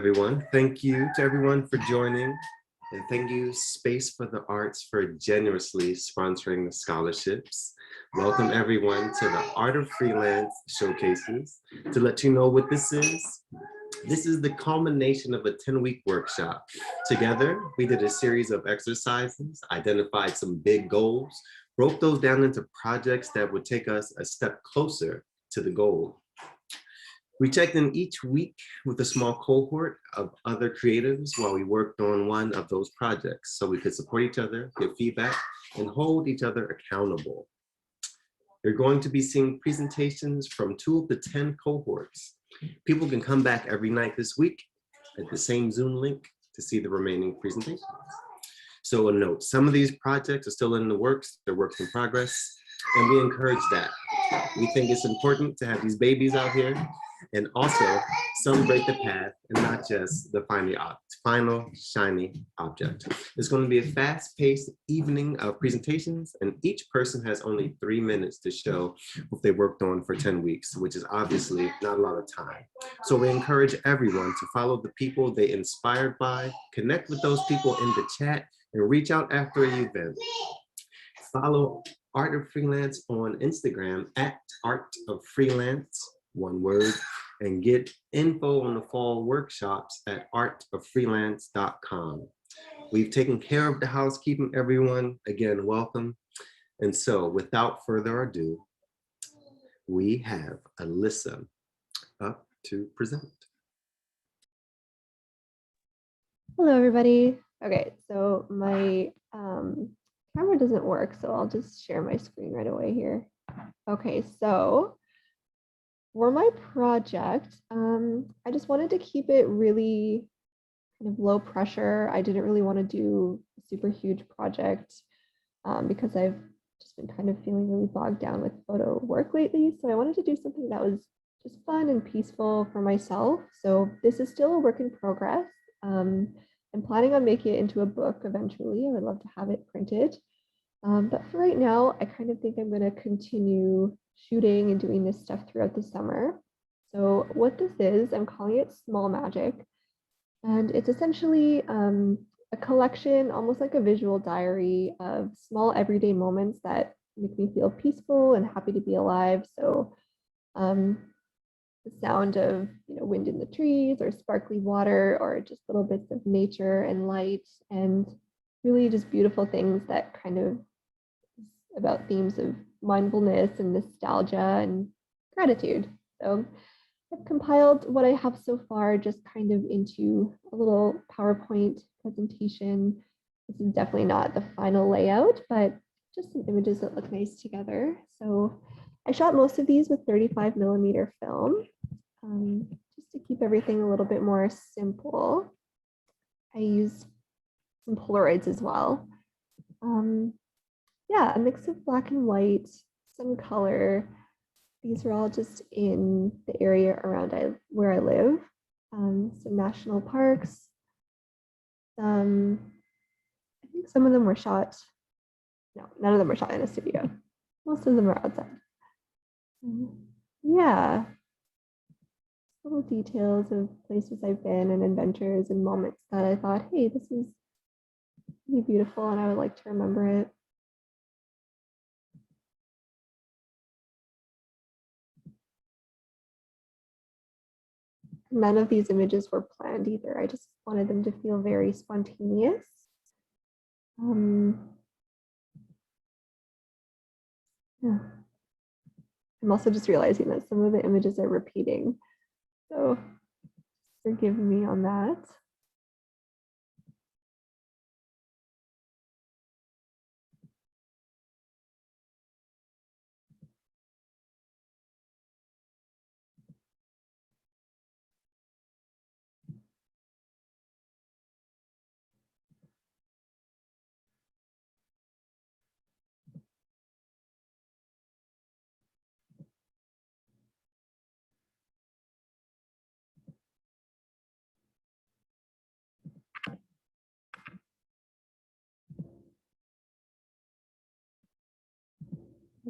Everyone. Thank you to everyone for joining. And thank you, Space for the Arts, for generously sponsoring the scholarships. Welcome everyone to the Art of Freelance showcases. To let you know what this is the culmination of a 10-week workshop. Together, we did a series of exercises, identified some big goals, broke those down into projects that would take us a step closer to the goal. We checked in each week with a small cohort of other creatives while we worked on one of those projects so we could support each other, give feedback, and hold each other accountable. You're going to be seeing presentations from 2 of the 10 cohorts. People can come back every night this week at the same Zoom link to see the remaining presentations. So a note, some of these projects are still in the works, they're works in progress, and we encourage that. We think it's important to have these babies out here and also celebrate the path and not just the final shiny object. It's going to be a fast-paced evening of presentations, and each person has only 3 minutes to show what they worked on for 10 weeks, which is obviously not a lot of time. So we encourage everyone to follow the people they inspired by, connect with those people in the chat, and reach out after an event. Follow Art of Freelance on Instagram at Art of Freelance, one word, and get info on the fall workshops at artoffreelance.com. We've taken care of the housekeeping, everyone. Again, welcome. And so without further ado, we have Alyssa up to present. Hello, everybody. Okay, so my camera doesn't work, so I'll just share my screen right away here. Okay, so for my project, I just wanted to keep it really kind of low pressure. I didn't really want to do a super huge project because I've just been kind of feeling really bogged down with photo work lately. So I wanted to do something that was just fun and peaceful for myself. So this is still a work in progress. I'm planning on making it into a book eventually. I would love to have it printed. But for right now, I kind of think I'm going to continue shooting and doing this stuff throughout the summer. So what this is, I'm calling it Small Magic. And it's essentially a collection, almost like a visual diary of small everyday moments that make me feel peaceful and happy to be alive. So the sound of wind in the trees or sparkly water or just little bits of nature and light and really just beautiful things that kind of about themes of mindfulness and nostalgia and gratitude. So I've compiled what I have so far just kind of into a little PowerPoint presentation. This is definitely not the final layout, but just some images that look nice together. So I shot most of these with 35mm film, just to keep everything a little bit more simple. I used some Polaroids as well. Yeah, a mix of black and white, some color. These are all just in the area around where I live. Some national parks. I think some of them were shot. No, none of them were shot in a studio. Most of them are outside. Yeah, little details of places I've been and adventures and moments that I thought, hey, this is really beautiful and I would like to remember it. None of these images were planned either. I just wanted them to feel very spontaneous. Yeah. I'm also just realizing that some of the images are repeating. So forgive me on that.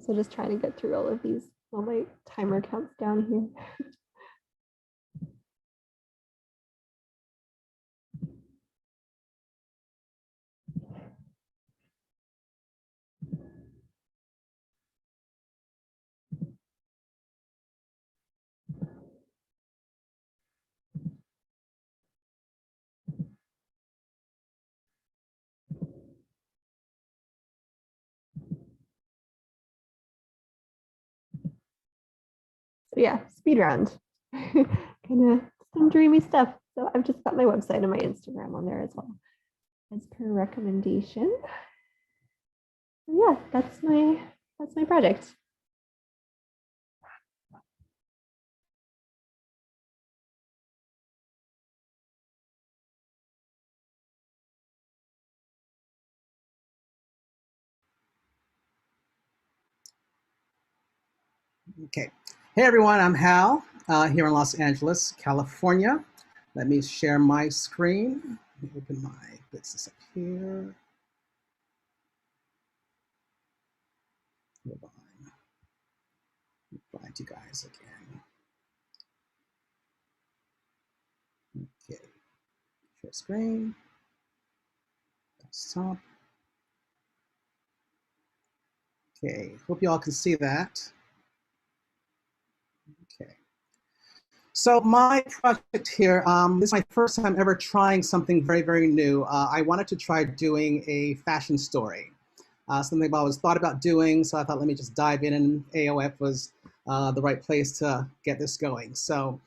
So just trying to get through all of these while my timer counts down here. yeah, speed round. Kind of some dreamy stuff. So I've just got my website and my Instagram on there as well, as per recommendation. Yeah, that's my project. Okay. Hey everyone, I'm Hal here in Los Angeles, California. Let me share my screen. Let me open my business up here. Hold on. Find you guys again. Okay. Share screen. Desktop. Okay. Hope you all can see that. Okay. So my project here, this is my first time ever trying something very, very new. I wanted to try doing a fashion story. Something I always thought about doing, so I thought let me just dive in, and AOF was the right place to get this going. So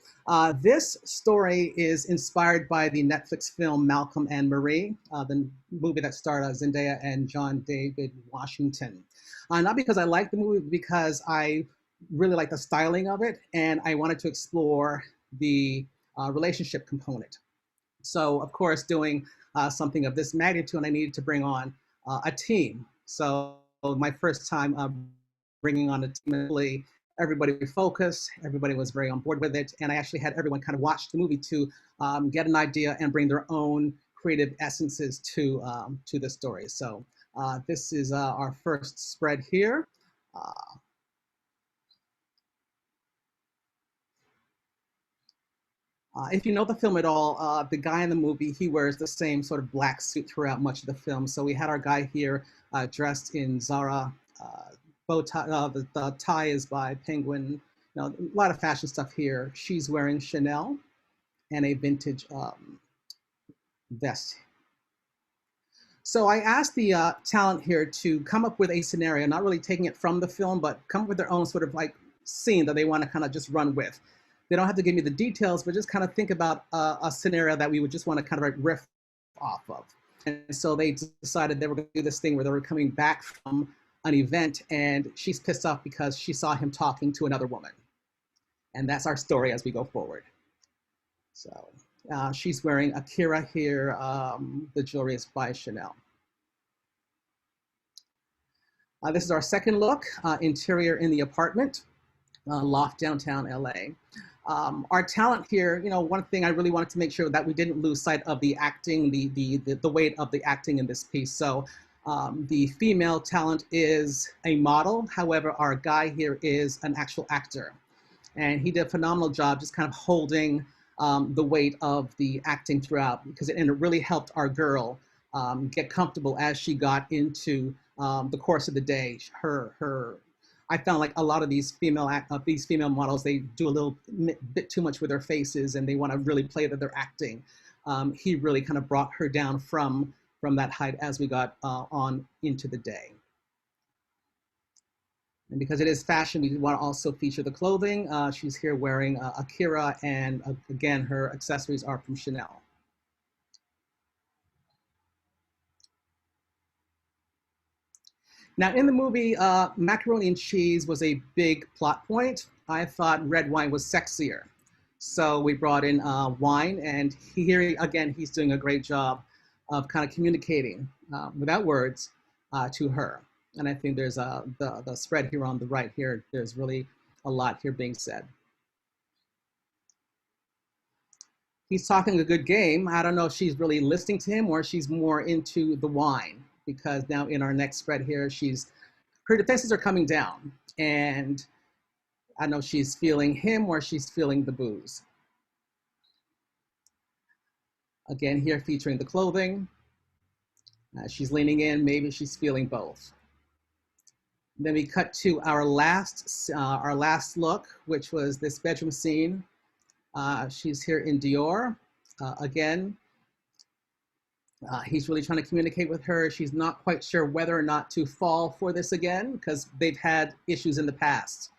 this story is inspired by the Netflix film Malcolm and Marie, the movie that starred Zendaya and John David Washington. Not because I like the movie, but because I really like the styling of it, and I wanted to explore the relationship component. So, of course, doing something of this magnitude, I needed to bring on a team. So, my first time bringing on a team, everybody was focused, everybody was very on board with it, and I actually had everyone kind of watch the movie to get an idea and bring their own creative essences to the story. So, this is our first spread here. Uh, if you know the film at all, the guy in the movie, he wears the same sort of black suit throughout much of the film. So we had our guy here dressed in Zara, bow tie, the tie is by Penguin. A lot of fashion stuff here. She's wearing Chanel and a vintage vest. So I asked the talent here to come up with a scenario, not really taking it from the film, but come up with their own sort of like scene that they want to kind of just run with. They don't have to give me the details, but just kind of think about a scenario that we would just want to kind of like riff off of. And so they decided they were going to do this thing where they were coming back from an event, and she's pissed off because she saw him talking to another woman. And that's our story as we go forward. So she's wearing Akira here. The jewelry is by Chanel. This is our second look, interior in the apartment, loft downtown LA. Our talent here, one thing I really wanted to make sure that we didn't lose sight of the acting, the weight of the acting in this piece. So the female talent is a model. However, our guy here is an actual actor. And he did a phenomenal job just kind of holding the weight of the acting throughout, because it really helped our girl get comfortable as she got into the course of the day. I found like a lot of these female models, they do a little bit too much with their faces, and they want to really play that they're acting. He really kind of brought her down from that height as we got on into the day. And because it is fashion, we want to also feature the clothing. She's here wearing Akira, and again, her accessories are from Chanel. Now, in the movie, macaroni and cheese was a big plot point. I thought red wine was sexier. So we brought in wine, and here, again, he's doing a great job of kind of communicating without words to her. And I think there's the spread here on the right here, there's really a lot here being said. He's talking a good game. I don't know if she's really listening to him or she's more into the wine, because now in our next spread here, her defenses are coming down, and I know she's feeling him or she's feeling the booze. Again, here featuring the clothing. She's leaning in, maybe she's feeling both. Then we cut to our last look, which was this bedroom scene. She's here in Dior. Again, he's really trying to communicate with her. She's not quite sure whether or not to fall for this again, because they've had issues in the past.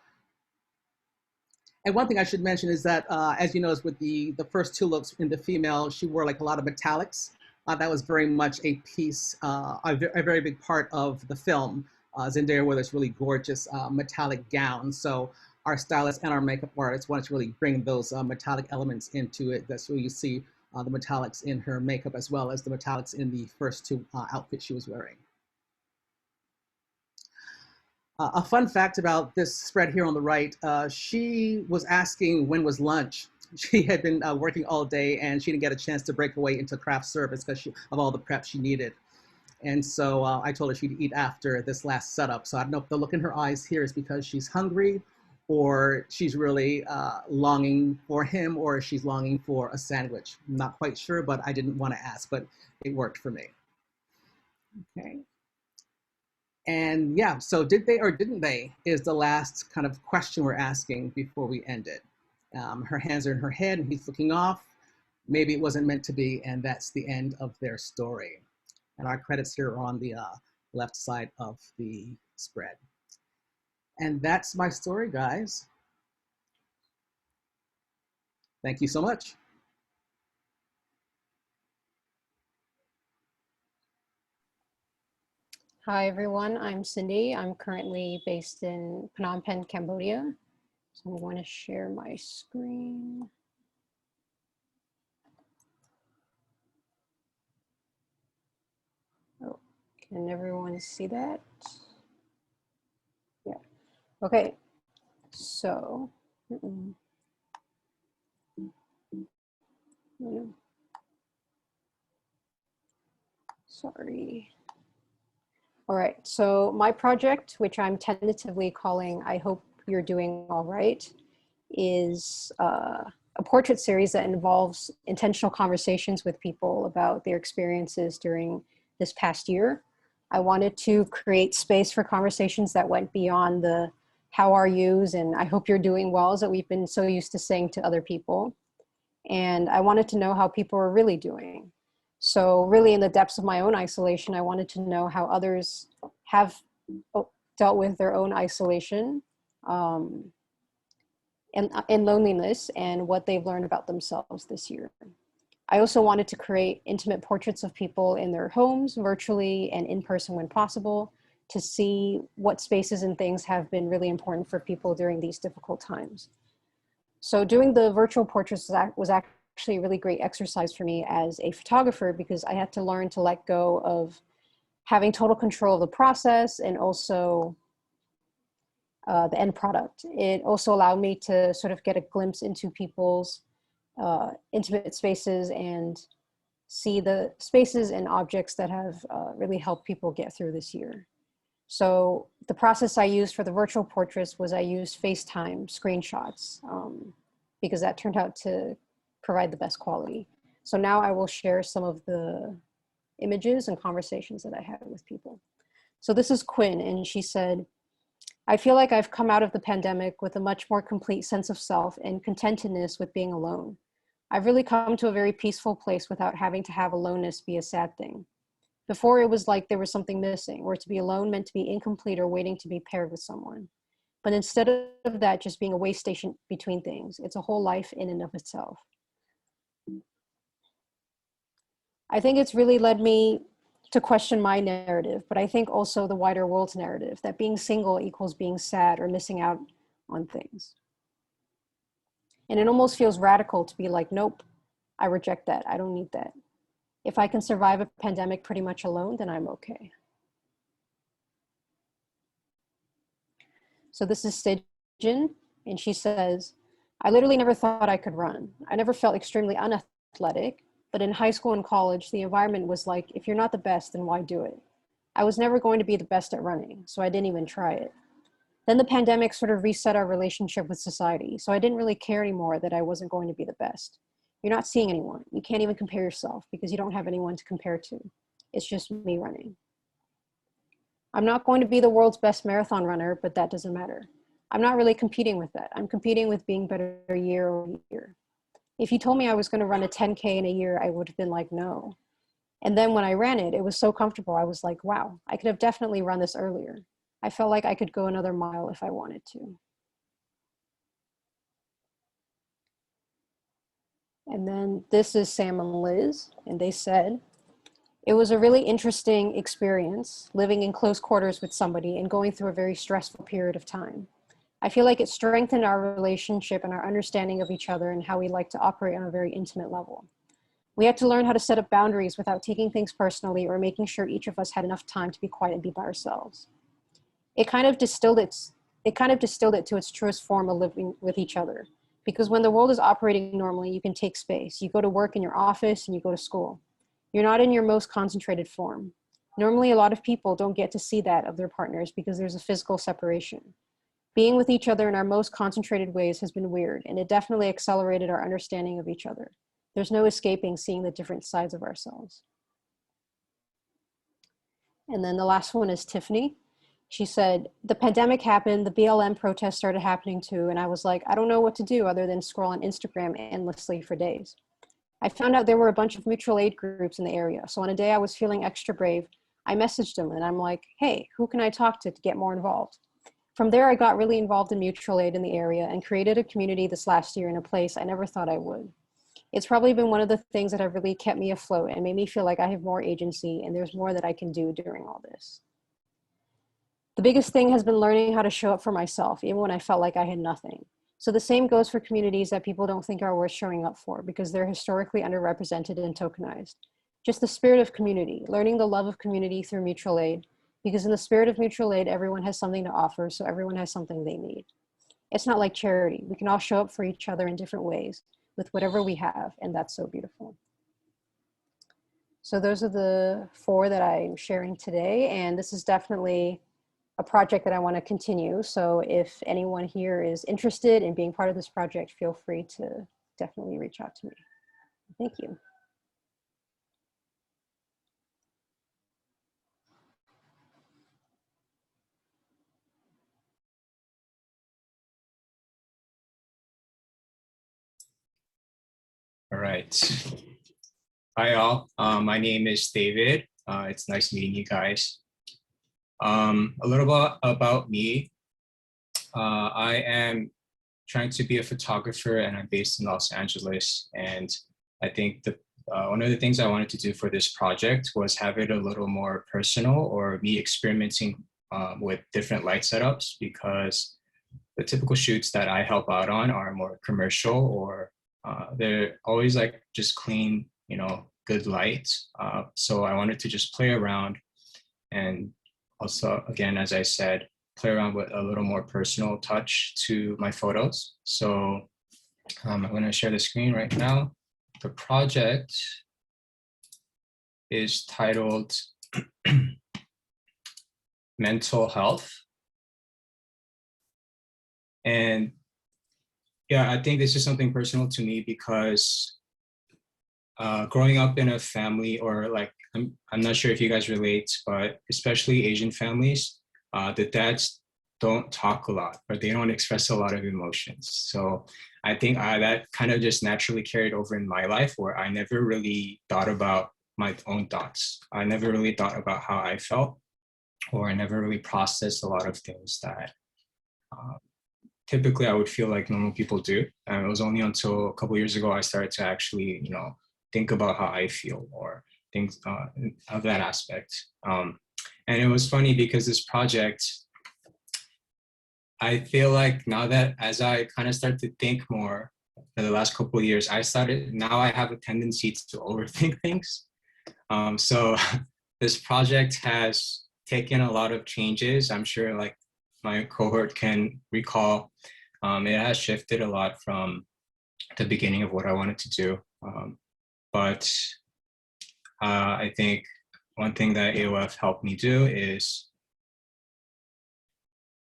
And one thing I should mention is that, as you notice with the first two looks in the female, she wore like a lot of metallics. That was very much a piece, a very big part of the film. Zendaya wore this really gorgeous metallic gown. So our stylist and our makeup artist wanted to really bring those metallic elements into it. That's where you see the metallics in her makeup as well as the metallics in the first two outfits she was wearing. A fun fact about this spread here on the right, she was asking when was lunch. She had been working all day and she didn't get a chance to break away into craft service because of all the prep she needed. And so I told her she'd eat after this last setup. So I don't know if the look in her eyes here is because she's hungry or she's really longing for him or she's longing for a sandwich. I'm not quite sure, but I didn't want to ask, but it worked for me. Okay. And yeah, so did they or didn't they is the last kind of question we're asking before we end it. Her hands are in her head and he's looking off. Maybe it wasn't meant to be, and that's the end of their story. And our credits here are on the left side of the spread. And that's my story, guys. Thank you so much. Hi, everyone. I'm Cindy. I'm currently based in Phnom Penh, Cambodia. So I'm going to share my screen. Oh, can everyone see that? Yeah. Okay. So, sorry. All right, so my project, which I'm tentatively calling I Hope You're Doing All Right, is a portrait series that involves intentional conversations with people about their experiences during this past year. I wanted to create space for conversations that went beyond the how are yous and I hope you're doing wells that we've been so used to saying to other people. And I wanted to know how people are really doing. So really in the depths of my own isolation, I wanted to know how others have dealt with their own isolation and loneliness and what they've learned about themselves this year. I also wanted to create intimate portraits of people in their homes, virtually and in person when possible, to see what spaces and things have been really important for people during these difficult times. So doing the virtual portraits was actually a really great exercise for me as a photographer because I had to learn to let go of having total control of the process and also the end product. It also allowed me to sort of get a glimpse into people's intimate spaces and see the spaces and objects that have really helped people get through this year. So the process I used for the virtual portraits was I used FaceTime screenshots because that turned out to provide the best quality. So now I will share some of the images and conversations that I had with people. So this is Quinn, and she said, I feel like I've come out of the pandemic with a much more complete sense of self and contentedness with being alone. I've really come to a very peaceful place without having to have aloneness be a sad thing. Before it was like there was something missing, or to be alone meant to be incomplete or waiting to be paired with someone. But instead of that just being a way station between things, it's a whole life in and of itself. I think it's really led me to question my narrative, but I think also the wider world's narrative that being single equals being sad or missing out on things. And it almost feels radical to be like, nope, I reject that. I don't need that. If I can survive a pandemic pretty much alone, then I'm okay. So this is Sejin, and she says, I literally never thought I could run. I never felt extremely unathletic, but in high school and college, the environment was like, if you're not the best, then why do it? I was never going to be the best at running, so I didn't even try it. Then the pandemic sort of reset our relationship with society, so I didn't really care anymore that I wasn't going to be the best. You're not seeing anyone. You can't even compare yourself because you don't have anyone to compare to. It's just me running. I'm not going to be the world's best marathon runner, but that doesn't matter. I'm not really competing with that. I'm competing with being better year over year. If you told me I was going to run a 10K in a year, I would have been like, no. And then when I ran it, it was so comfortable. I was like, wow, I could have definitely run this earlier. I felt like I could go another mile if I wanted to. And then this is Sam and Liz, and they said, it was a really interesting experience living in close quarters with somebody and going through a very stressful period of time. I feel like it strengthened our relationship and our understanding of each other and how we like to operate on a very intimate level. We had to learn how to set up boundaries without taking things personally or making sure each of us had enough time to be quiet and be by ourselves. It kind of distilled it to its truest form of living with each other. Because when the world is operating normally, you can take space. You go to work in your office and you go to school. You're not in your most concentrated form. Normally, a lot of people don't get to see that of their partners because there's a physical separation. Being with each other in our most concentrated ways has been weird, and it definitely accelerated our understanding of each other. There's no escaping seeing the different sides of ourselves. And then the last one is Tiffany. She said, the pandemic happened, the BLM protests started happening too, and I was like, I don't know what to do other than scroll on Instagram endlessly for days. I found out there were a bunch of mutual aid groups in the area, so on a day I was feeling extra brave, I messaged them and I'm like, hey, who can I talk to get more involved? From there, I got really involved in mutual aid in the area and created a community this last year in a place I never thought I would. It's probably been one of the things that have really kept me afloat and made me feel like I have more agency and there's more that I can do during all this. The biggest thing has been learning how to show up for myself, even when I felt like I had nothing. So the same goes for communities that people don't think are worth showing up for because they're historically underrepresented and tokenized. Just the spirit of community, learning the love of community through mutual aid, because in the spirit of mutual aid, everyone has something to offer, so everyone has something they need. It's not like charity. We can all show up for each other in different ways with whatever we have, and that's so beautiful. So those are the 4 that I'm sharing today, and this is definitely a project that I want to continue. So if anyone here is interested in being part of this project, feel free to definitely reach out to me. Thank you. All right. Hi, all. My name is David. It's nice meeting you guys. A little bit about me. I am trying to be a photographer and I'm based in Los Angeles. And I think one of the things I wanted to do for this project was have it a little more personal or me experimenting with different light setups, because the typical shoots that I help out on are more commercial or they're always like just clean, good light. So I wanted to just play around and also, again, as I said, play around with a little more personal touch to my photos. So I'm going to share the screen right now. The project is titled Mental Health. And yeah, I think this is something personal to me because growing up in a family, or like, I'm not sure if you guys relate, but especially Asian families, the dads don't talk a lot or they don't express a lot of emotions. So I think that kind of just naturally carried over in my life, where I never really thought about my own thoughts. I never really thought about how I felt, or I never really processed a lot of things that typically I would feel like normal people do. And it was only until a couple of years ago I started to actually, think about how I feel or things of that aspect. And it was funny because this project, I feel like now that as I kind of start to think more for the last couple of years, now I have a tendency to overthink things. So this project has taken a lot of changes. I'm sure like my cohort can recall. It has shifted a lot from the beginning of what I wanted to do. But I think one thing that AOF helped me do is,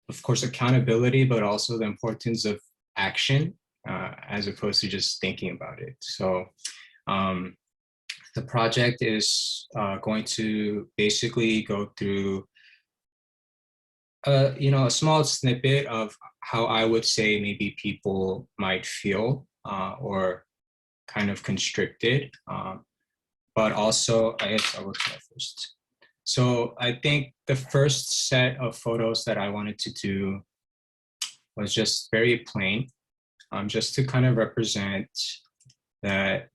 of course, accountability, but also the importance of action as opposed to just thinking about it. So the project is going to basically go through a small snippet of how I would say maybe people might feel or kind of constricted, but also I guess I'll look at first. So I think the first set of photos that I wanted to do was just very plain, just to kind of represent that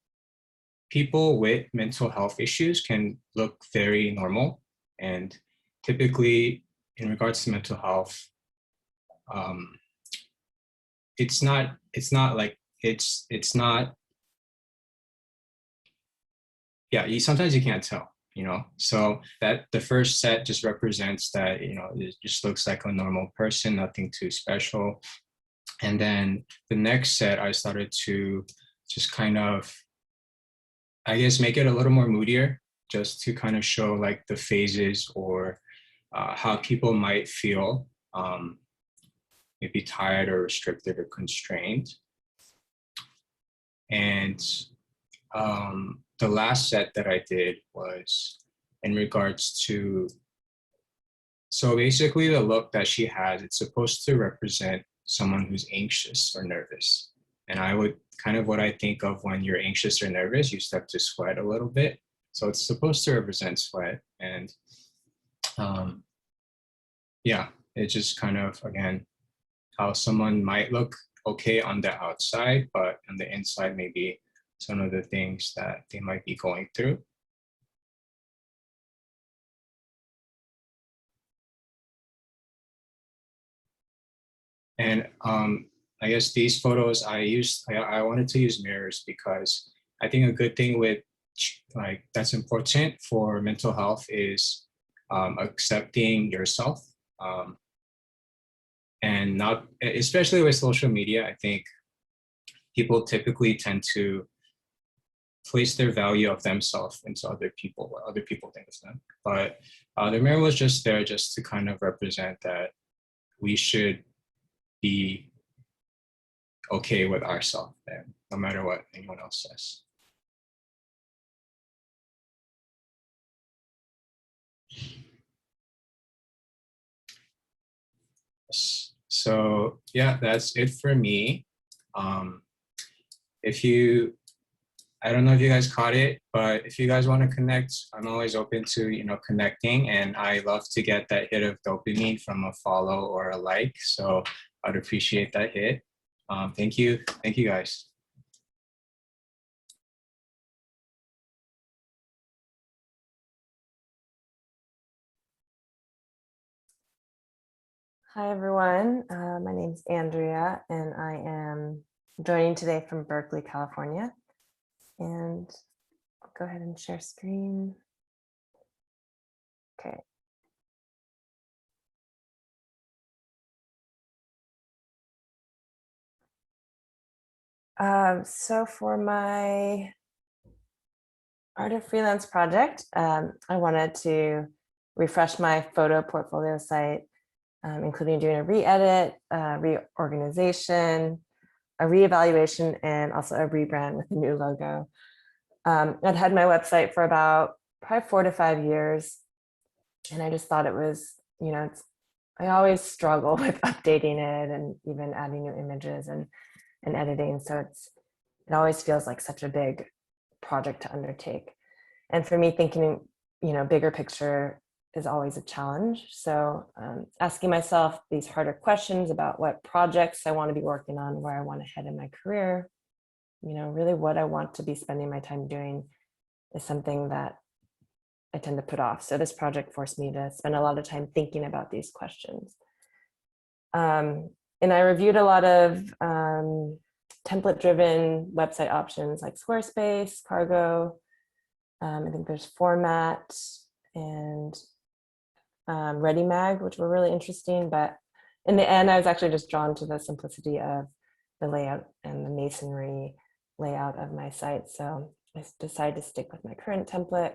people with mental health issues can look very normal. And typically, in regards to mental health, it's not yeah, sometimes you can't tell, you know. So that the first set just represents that, you know, it just looks like a normal person, nothing too special. And then the next set, I started to just kind of, I guess, make it a little more moodier, just to kind of show like the phases or how people might feel, maybe tired or restricted or constrained. And the last set that I did was in regards to, so basically the look that she has, it's supposed to represent someone who's anxious or nervous. And I would kind of, what I think of when you're anxious or nervous, you start to sweat a little bit. So it's supposed to represent sweat. And yeah, it's just kind of, again, how someone might look okay on the outside, but on the inside, maybe some of the things that they might be going through. And I guess these photos I wanted to use mirrors because I think a good thing with like that's important for mental health is accepting yourself, and not, especially with social media, I think people typically tend to place their value of themselves into other people, what other people think of them. But the mirror was just there just to kind of represent that we should be okay with ourselves, and no matter what anyone else says. So yeah, that's it for me. If you, I don't know if you guys caught it, but if you guys want to connect, I'm always open to, you know, connecting, and I love to get that hit of dopamine from a follow or a like. So I'd appreciate that hit. Thank you guys. Hi, everyone. My name is Andrea, and I am joining today from Berkeley, California. And I'll go ahead and share screen. Okay. So for my Art of Freelance project, I wanted to refresh my photo portfolio site, including doing a re-edit, reorganization, a reevaluation, and also a rebrand with a new logo. I'd had my website for about probably 4 to 5 years, and I just thought it was, you know, I always struggle with updating it and even adding new images and editing. So it always feels like such a big project to undertake. And for me, thinking, you know, bigger picture is always a challenge. So asking myself these harder questions about what projects I want to be working on, where I want to head in my career, you know, really what I want to be spending my time doing is something that I tend to put off. So this project forced me to spend a lot of time thinking about these questions. And I reviewed a lot of template-driven website options like Squarespace, Cargo. I think there's Format and ReadyMag, which were really interesting. But in the end, I was actually just drawn to the simplicity of the layout and the masonry layout of my site. So I decided to stick with my current template.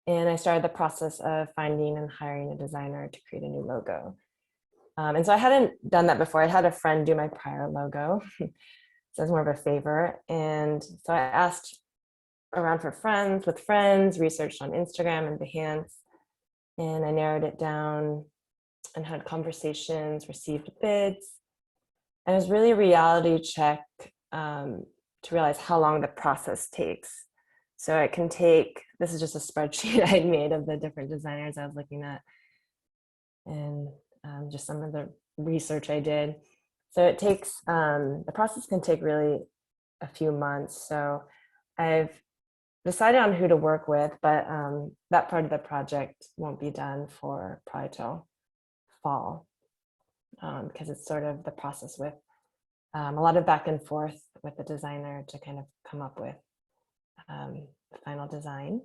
And I started the process of finding and hiring a designer to create a new logo. And so I hadn't done that before. I had a friend do my prior logo. So it was more of a favor. And so I asked around for friends, researched on Instagram and Behance, and I narrowed it down and had conversations, received bids. And it was really a reality check to realize how long the process takes. So it can take, this is just a spreadsheet I had made of the different designers I was looking at, and just some of the research I did. So it takes, the process can take really a few months. So I've decided on who to work with, but that part of the project won't be done for probably till fall, because it's sort of the process with a lot of back and forth with the designer to kind of come up with the final design.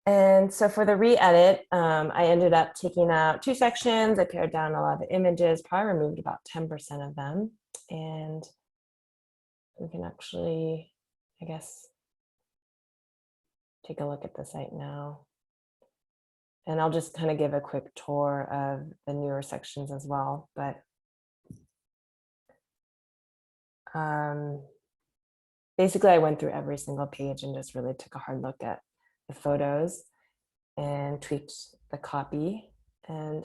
And so for the re-edit, I ended up taking out 2 sections. I pared down a lot of the images, probably removed about 10% of them. And we can actually, I guess, take a look at the site now. And I'll just kind of give a quick tour of the newer sections as well. But basically, I went through every single page and just really took a hard look at the photos and tweaked the copy. And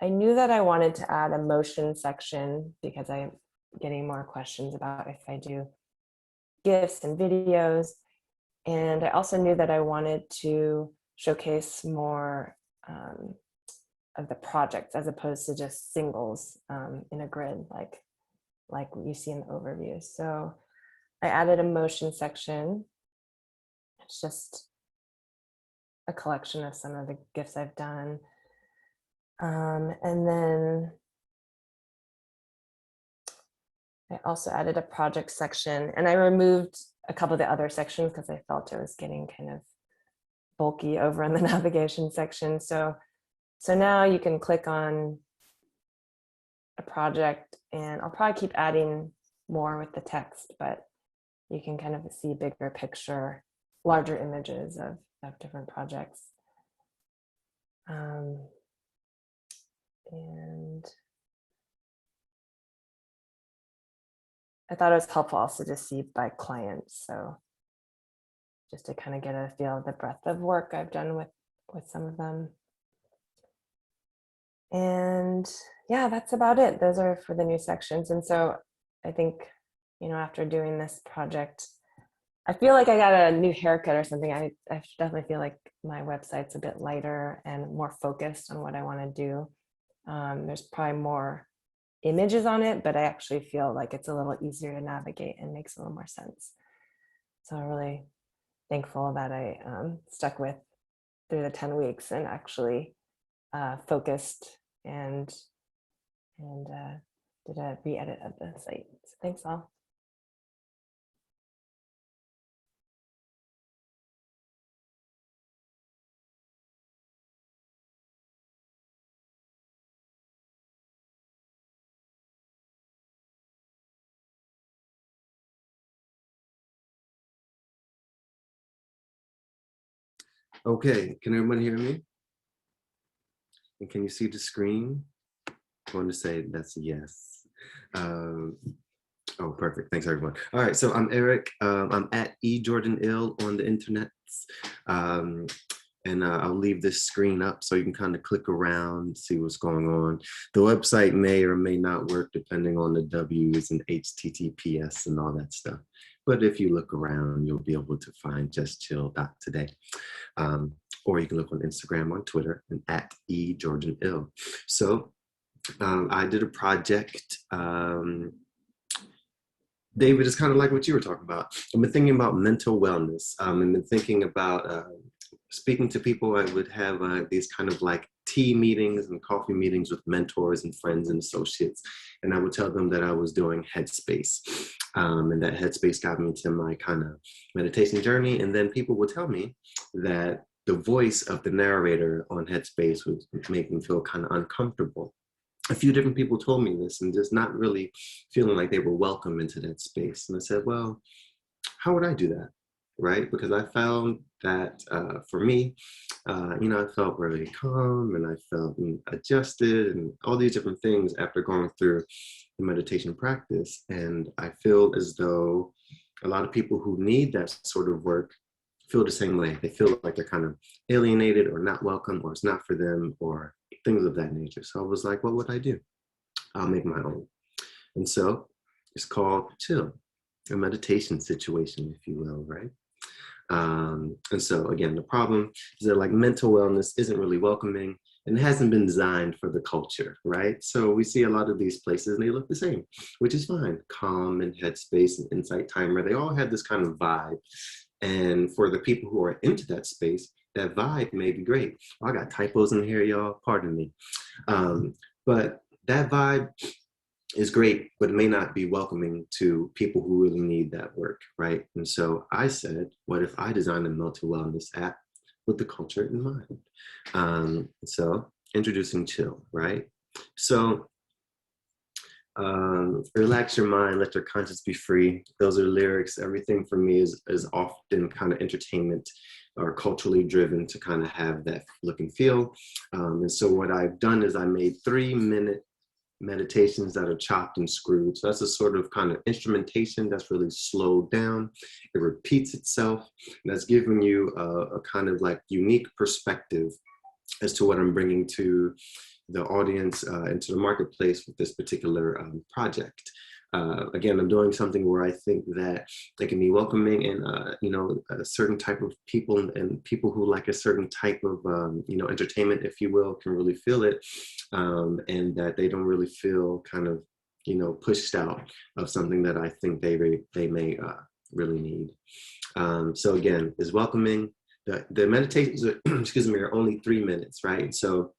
I knew that I wanted to add a motion section because I'm getting more questions about if I do GIFs and videos. And I also knew that I wanted to showcase more of the projects as opposed to just singles in a grid like you see in the overview. So I added a motion section. It's just a collection of some of the GIFs I've done. And then I also added a project section, and I removed a couple of the other sections because I felt it was getting kind of bulky over in the navigation section. So now you can click on a project, and I'll probably keep adding more with the text, but you can kind of see bigger picture, larger images of different projects. And I thought it was helpful also to see by clients. So just to kind of get a feel of the breadth of work I've done with some of them. And yeah, that's about it. Those are for the new sections. And so I think, after doing this project, I feel like I got a new haircut or something. I definitely feel like my website's a bit lighter and more focused on what I want to do. There's probably more images on it, but I actually feel like it's a little easier to navigate and makes a little more sense. So I'm really thankful that I stuck with through the 10 weeks and actually focused and did a re-edit of the site. So thanks all. Okay, can everyone hear me? And can you see the screen? I want to say that's a yes. Oh, perfect. Thanks, everyone. All right, so I'm Eric. I'm at eJordanIll on the internet. And I'll leave this screen up so you can kind of click around, see what's going on. The website may or may not work depending on the W's and HTTPS and all that stuff. But if you look around, you'll be able to find justchill.today. Or you can look on Instagram, on Twitter, and at eJordanIll. So I did a project. David, is kind of like what you were talking about. I've been thinking about mental wellness. I've been thinking about speaking to people. I would have these kind of like tea meetings and coffee meetings with mentors and friends and associates. And I would tell them that I was doing Headspace. And that Headspace got me to my kind of meditation journey. And then people would tell me that the voice of the narrator on Headspace would make them feel kind of uncomfortable. A few different people told me this and just not really feeling like they were welcome into that space. And I said, well, how would I do that? Right? Because I found that for me, I felt really calm and I felt adjusted and all these different things after going through the meditation practice. And I feel as though a lot of people who need that sort of work feel the same way. They feel like they're kind of alienated or not welcome, or it's not for them, or things of that nature. So I was like, what would I do? I'll make my own. And so it's called Chill, a meditation situation, if you will, right? And so again, the problem is that like mental wellness isn't really welcoming. and it hasn't been designed for the culture, right? So we see a lot of these places and they look the same, which is fine. Calm and Headspace and Insight Timer, they all have this kind of vibe. And for the people who are into that space, that vibe may be great. Oh, I got typos in here, y'all, pardon me. But that vibe is great, but it may not be welcoming to people who really need that work, right? And so I said, what if I designed a mental wellness app with the culture in mind? So introducing Chill, right? So relax your mind, let your conscience be free. Those are lyrics. Everything for me is often kind of entertainment or culturally driven to kind of have that look and feel. And so what I've done is I made 3-minute meditations that are chopped and screwed. So that's a sort of kind of instrumentation that's really slowed down. It repeats itself. And that's giving you a kind of like unique perspective as to what I'm bringing to the audience and to the marketplace with this particular project. Again, I'm doing something where I think that it can be welcoming and, a certain type of people and people who like a certain type of, entertainment, if you will, can really feel it. And that they don't really feel kind of, pushed out of something that I think they may really need. So again, is welcoming. The meditations are, are only 3 minutes, right? So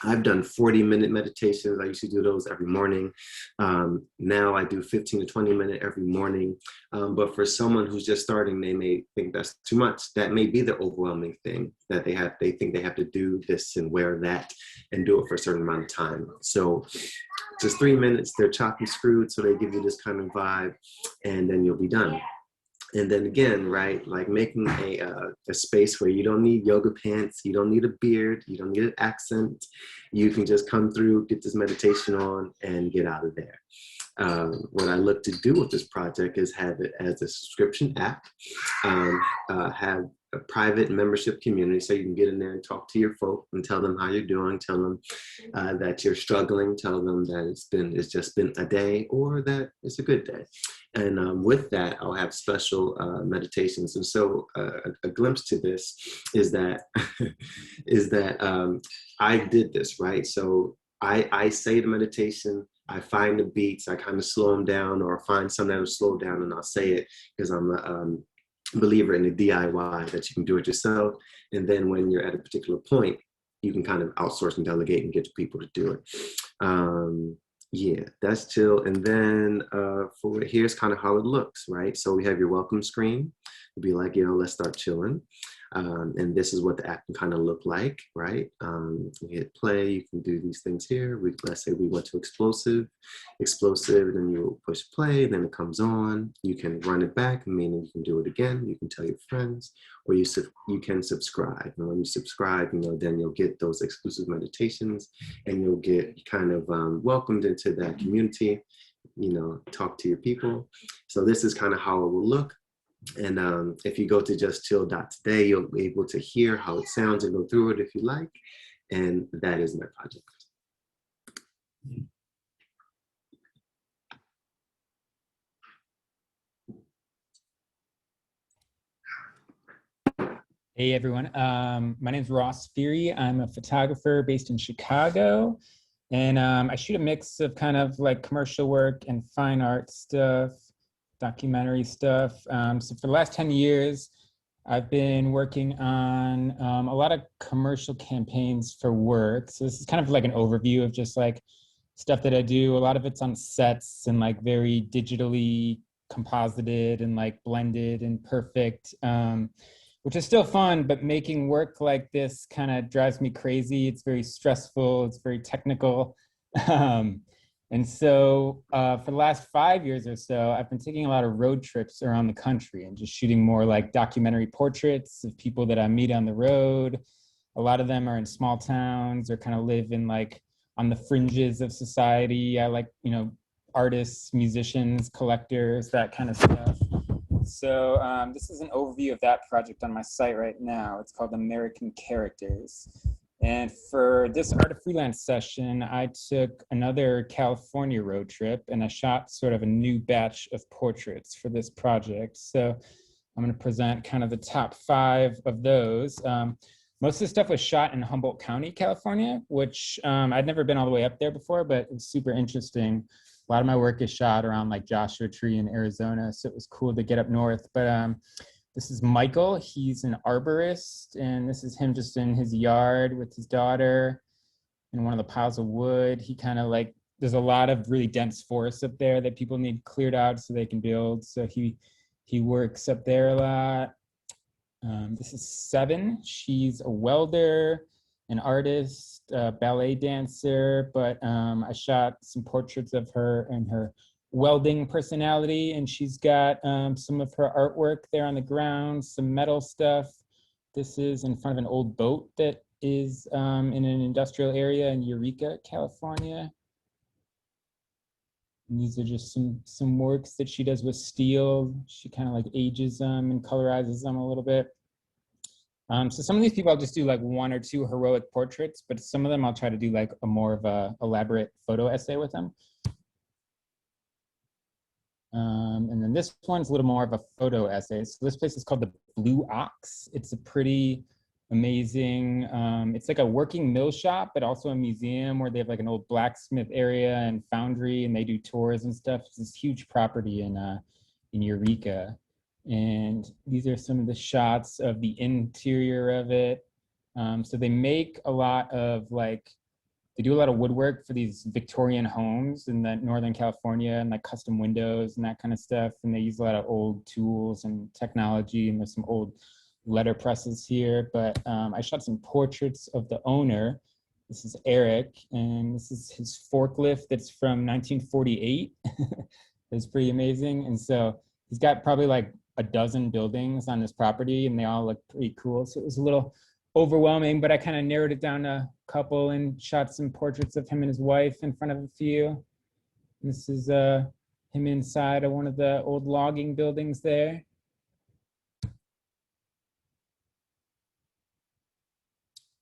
I've done 40-minute meditations. I used to do those every morning. Now I do 15 to 20 minute every morning. But for someone who's just starting, they may think that's too much. That may be the overwhelming thing that they think they have to do this and wear that and do it for a certain amount of time. So just 3 minutes, they're chopped and screwed. So they give you this kind of vibe and then you'll be done. And then again, right, like making a space where you don't need yoga pants, you don't need a beard, you don't need an accent. You can just come through, get this meditation on, and get out of there. What I look to do with this project is have it as a subscription app, have a private membership community so you can get in there and talk to your folk and tell them how you're doing, tell them that you're struggling, tell them that it's just been a day or that it's a good day. And with that, I'll have special meditations. And so a glimpse to this is that I did this, right? So I say the meditation, I find the beats, I kind of slow them down or find something that will slow down and I'll say it because I'm a believer in the DIY, that you can do it yourself. And then when you're at a particular point, you can kind of outsource and delegate and get people to do it. Yeah, that's Chill. And then for here's kind of how it looks, right? So we have your welcome screen. It'll be like, let's start chilling. And this is what the app can kind of look like, right? You hit play, you can do these things here. Let's say we went to explosive, then you push play, then it comes on. You can run it back, meaning you can do it again. You can tell your friends, or you can subscribe. And when you subscribe, then you'll get those exclusive meditations and you'll get kind of welcomed into that community, talk to your people. So this is kind of how it will look. And if you go to justchill.today, you'll be able to hear how it sounds and go through it if you like. And that is my project. Hey everyone, my name is Ross Feary. I'm a photographer based in Chicago. And I shoot a mix of kind of like commercial work and fine art stuff, documentary stuff. So for the last 10 years, I've been working on a lot of commercial campaigns for work. So this is kind of like an overview of just like stuff that I do. A lot of it's on sets and like very digitally composited and like blended and perfect, which is still fun, but making work like this kind of drives me crazy. It's very stressful, it's very technical. And so for the last 5 years or so, I've been taking a lot of road trips around the country and just shooting more like documentary portraits of people that I meet on the road. A lot of them are in small towns or kind of live in like on the fringes of society. I like, artists, musicians, collectors, that kind of stuff. So this is an overview of that project on my site right now. It's called American Characters. And for this Art of Freelance session, I took another California road trip and I shot sort of a new batch of portraits for this project. So I'm going to present kind of the top 5 of those. Most of the stuff was shot in Humboldt County, California, which I'd never been all the way up there before, but it's super interesting. A lot of my work is shot around like Joshua Tree in Arizona, so it was cool to get up north. But this is Michael. He's an arborist, and this is him just in his yard with his daughter in one of the piles of wood. He kind of like, there's a lot of really dense forests up there that people need cleared out so they can build. So he works up there a lot. This is Seven. She's a welder, an artist, a ballet dancer, but I shot some portraits of her and her welding personality, and she's got some of her artwork there on the ground, some metal stuff. This is in front of an old boat that is in an industrial area in Eureka, California. And these are just some works that she does with steel. She kind of like ages them and colorizes them a little bit. So some of these people I'll just do like one or two heroic portraits, but some of them I'll try to do like a more of a elaborate photo essay with them. And then this one's a little more of a photo essay. So this place is called the Blue Ox. It's a pretty amazing, it's like a working mill shop, but also a museum where they have like an old blacksmith area and foundry, and they do tours and stuff. It's this huge property in Eureka. And these are some of the shots of the interior of it. So they make a lot of like, they do a lot of woodwork for these Victorian homes in the Northern California, and like custom windows and that kind of stuff. And they use a lot of old tools and technology, and there's some old letter presses here. But I shot some portraits of the owner. This is Eric, and this is his forklift that's from 1948. It's pretty amazing. And so he's got probably like a dozen buildings on this property, and they all look pretty cool. So it was a little overwhelming, but I kind of narrowed it down to a couple and shot some portraits of him and his wife in front of a few. This is him inside of one of the old logging buildings there.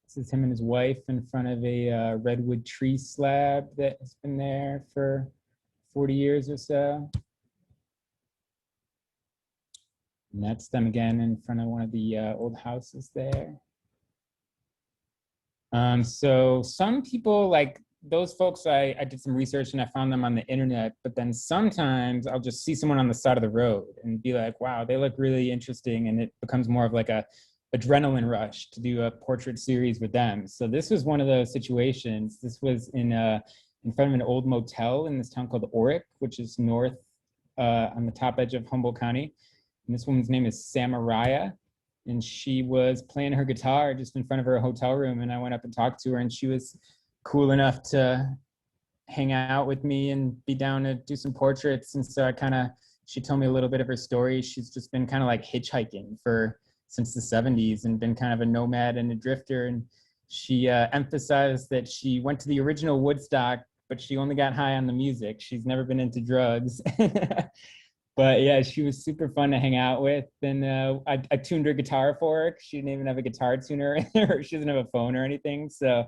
This is him and his wife in front of a redwood tree slab that has been there for 40 years or so. And that's them again in front of one of the old houses there. So some people, like those folks, I did some research and I found them on the internet, but then sometimes I'll just see someone on the side of the road and be like, wow, they look really interesting. And it becomes more of like a adrenaline rush to do a portrait series with them. So this was one of those situations. This was in front of an old motel in this town called Orick, which is north on the top edge of Humboldt County. And this woman's name is Samaraya, and she was playing her guitar just in front of her hotel room. And I went up and talked to her, and she was cool enough to hang out with me and be down to do some portraits. And so she told me a little bit of her story. She's just been kind of like hitchhiking since the 70s and been kind of a nomad and a drifter. And she emphasized that she went to the original Woodstock, but she only got high on the music. She's never been into drugs. But yeah, she was super fun to hang out with. And I tuned her guitar for her. She didn't even have a guitar tuner, or she doesn't have a phone or anything. So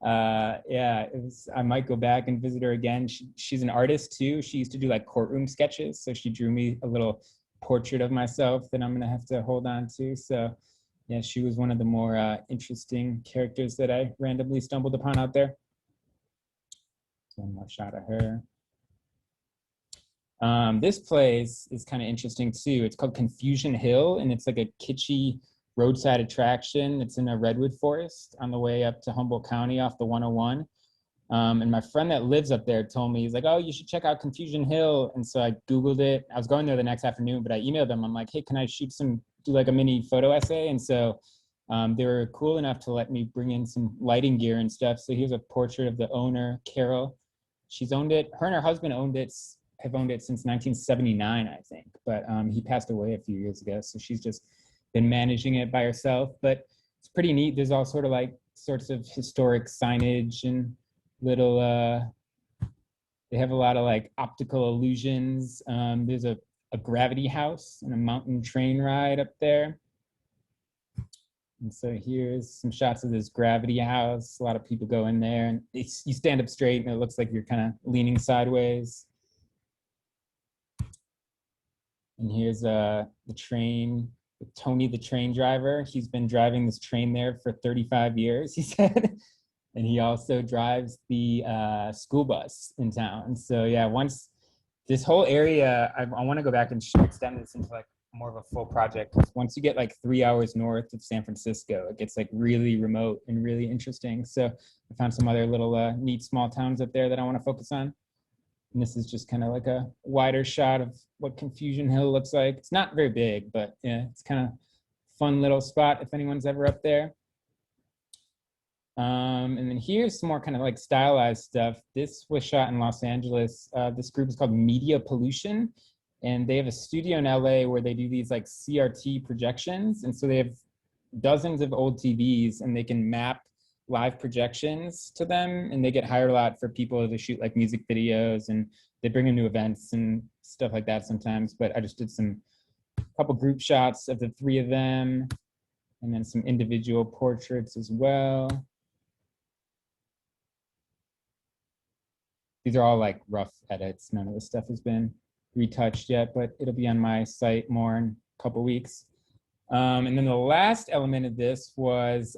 yeah, I might go back and visit her again. She's an artist too. She used to do like courtroom sketches. So she drew me a little portrait of myself that I'm gonna have to hold on to. So yeah, she was one of the more interesting characters that I randomly stumbled upon out there. So one more shot of her. This place is kind of interesting too. It's called Confusion Hill, and it's like a kitschy roadside attraction. It's in a redwood forest on the way up to Humboldt County off the 101. And my friend that lives up there told me, he's like, oh, you should check out Confusion Hill. And so I Googled it. I was going there the next afternoon, but I emailed them. I'm like, hey, can I do like a mini photo essay? And so they were cool enough to let me bring in some lighting gear and stuff. So here's a portrait of the owner, Carol. She's owned it. Her and her husband have owned it since 1979, I think. But he passed away a few years ago. So she's just been managing it by herself. But it's pretty neat. There's all sorts of historic signage and little, they have a lot of like optical illusions. There's a gravity house and a mountain train ride up there. And so here's some shots of this gravity house. A lot of people go in there, and you stand up straight and it looks like you're kind of leaning sideways. And here's the train with Tony, the train driver. He's been driving this train there for 35 years, he said. And he also drives the school bus in town. So yeah, once this whole area, I want to go back and extend this into like more of a full project. Because once you get like 3 hours north of San Francisco, it gets like really remote and really interesting. So I found some other little neat small towns up there that I want to focus on. And this is just kind of like a wider shot of what Confusion Hill looks like. It's not very big, but yeah, it's kind of fun little spot if anyone's ever up there. And then here's some more kind of like stylized stuff. This was shot in Los Angeles. This group is called Media Pollution, and they have a studio in LA where they do these like CRT projections. And so they have dozens of old TVs and they can map live projections to them, and they get hired a lot for people to shoot like music videos, and they bring them to events and stuff like that sometimes. But I just did couple group shots of the three of them, and then some individual portraits as well. These are all like rough edits. None of this stuff has been retouched yet, but it'll be on my site more in a couple weeks. And then the last element of this was,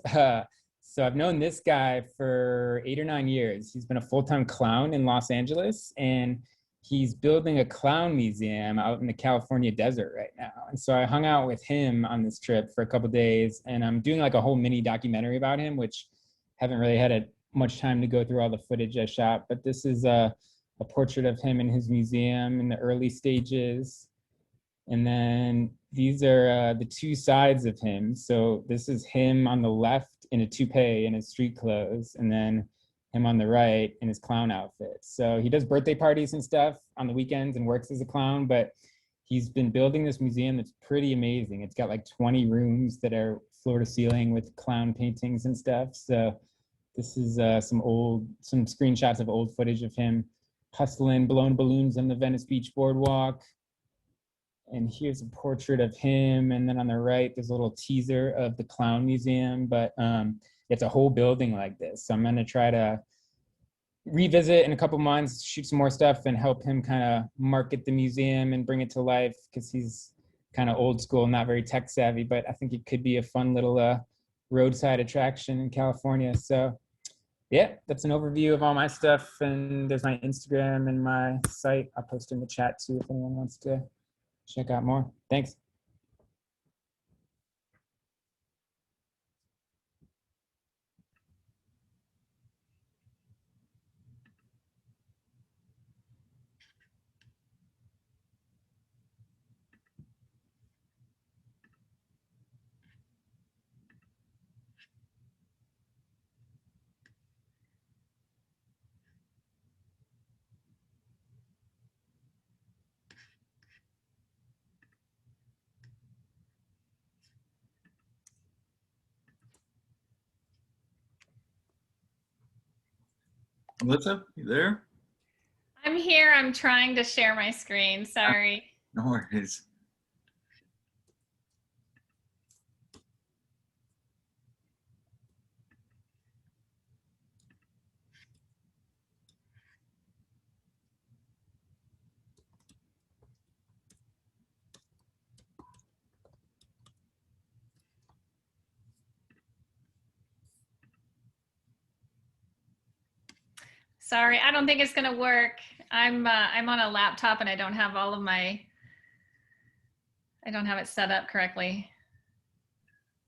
so I've known this guy for 8 or 9 years. He's been a full-time clown in Los Angeles, and he's building a clown museum out in the California desert right now. And so I hung out with him on this trip for a couple days, and I'm doing like a whole mini documentary about him, which haven't really had much time to go through all the footage I shot, but this is a portrait of him in his museum in the early stages. And then these are the two sides of him. So this is him on the left in a toupee in his street clothes, and then him on the right in his clown outfit. So he does birthday parties and stuff on the weekends and works as a clown, but he's been building this museum that's pretty amazing. It's got like 20 rooms that are floor to ceiling with clown paintings and stuff. So this is some screenshots of old footage of him hustling, blowing balloons on the Venice Beach boardwalk. And here's a portrait of him. And then on the right, there's a little teaser of the clown museum, but it's a whole building like this. So I'm gonna try to revisit in a couple months, shoot some more stuff and help him kind of market the museum and bring it to life, because he's kind of old school, not very tech savvy, but I think it could be a fun little roadside attraction in California. So yeah, that's an overview of all my stuff. And there's my Instagram and my site. I'll post in the chat too if anyone wants to check out more. Thanks. Melissa, you there? I'm here. I'm trying to share my screen. Sorry. No worries. Sorry, I don't think it's gonna work. I'm on a laptop and I don't have all of I don't have it set up correctly.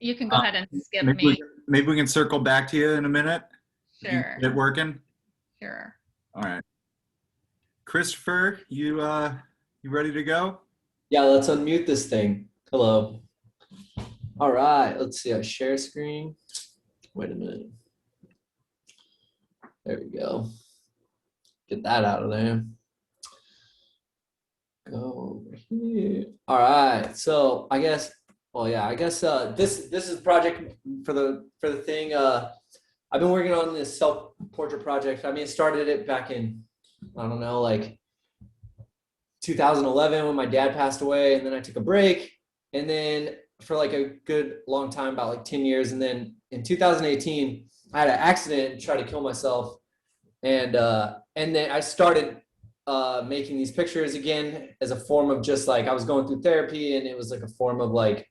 You can go ahead and skip me. Maybe we can circle back to you in a minute. Sure. Get it working? Sure. All right. Christopher, you ready to go? Yeah, let's unmute this thing. Hello. All right, let's see. I share screen. Wait a minute. There we go. Get that out of there. Go over here. All right. So I guess, well, yeah, I guess this is the project for the thing. I've been working on this self-portrait project. I mean, started it back in, I don't know, like 2011 when my dad passed away, and then I took a break, and then for like a good long time, about like 10 years, and then in 2018 I had an accident and tried to kill myself, and then I started making these pictures again as a form of just like, I was going through therapy, and it was like a form of like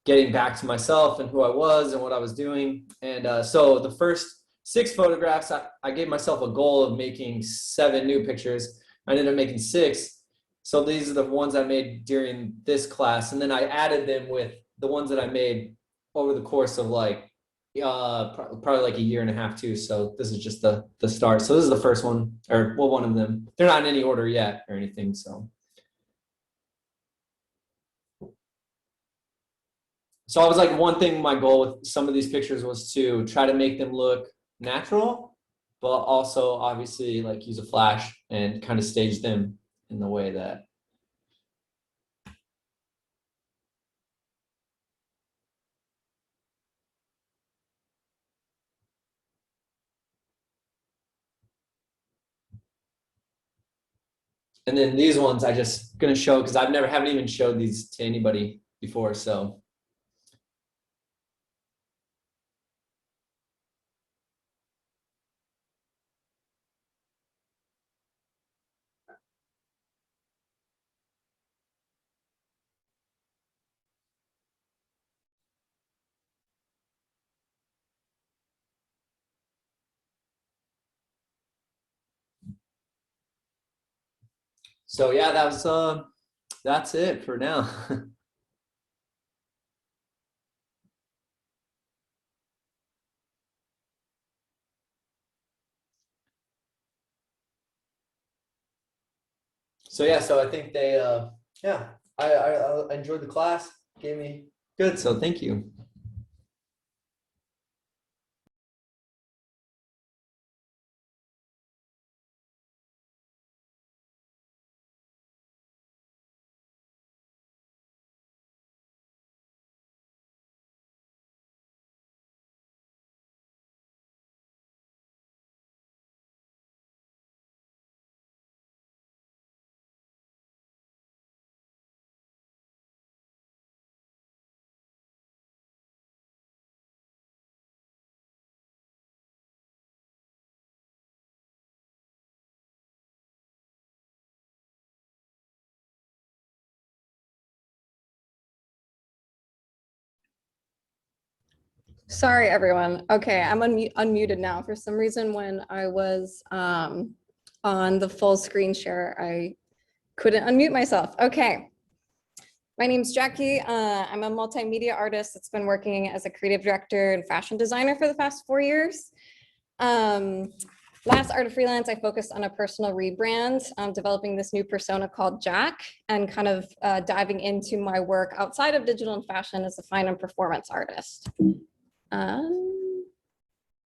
getting back to myself and who I was and what I was doing. And so the first 6 photographs, I gave myself a goal of making 7 new pictures. I ended up making 6. So these are the ones I made during this class. And then I added them with the ones that I made over the course of like, probably like a year and a half too. So this is just the start. So this is the first one, or well, one of them. They're not in any order yet or anything, so. So I was like, one thing, my goal with some of these pictures was to try to make them look natural, but also obviously like use a flash and kind of stage them in the way that. And then these ones I just gonna show because haven't even showed these to anybody before, so. So yeah, that's it for now. So yeah, so I think they yeah, I enjoyed the class, gave me good, so thank you. Sorry, everyone. Okay, I'm unmuted now. For some reason, when I was on the full screen share, I couldn't unmute myself. Okay. My name's Jackie. I'm a multimedia artist that's been working as a creative director and fashion designer for the past 4 years. Last Art of Freelance, I focused on a personal rebrand, developing this new persona called Jack, and kind of diving into my work outside of digital and fashion as a fine and performance artist.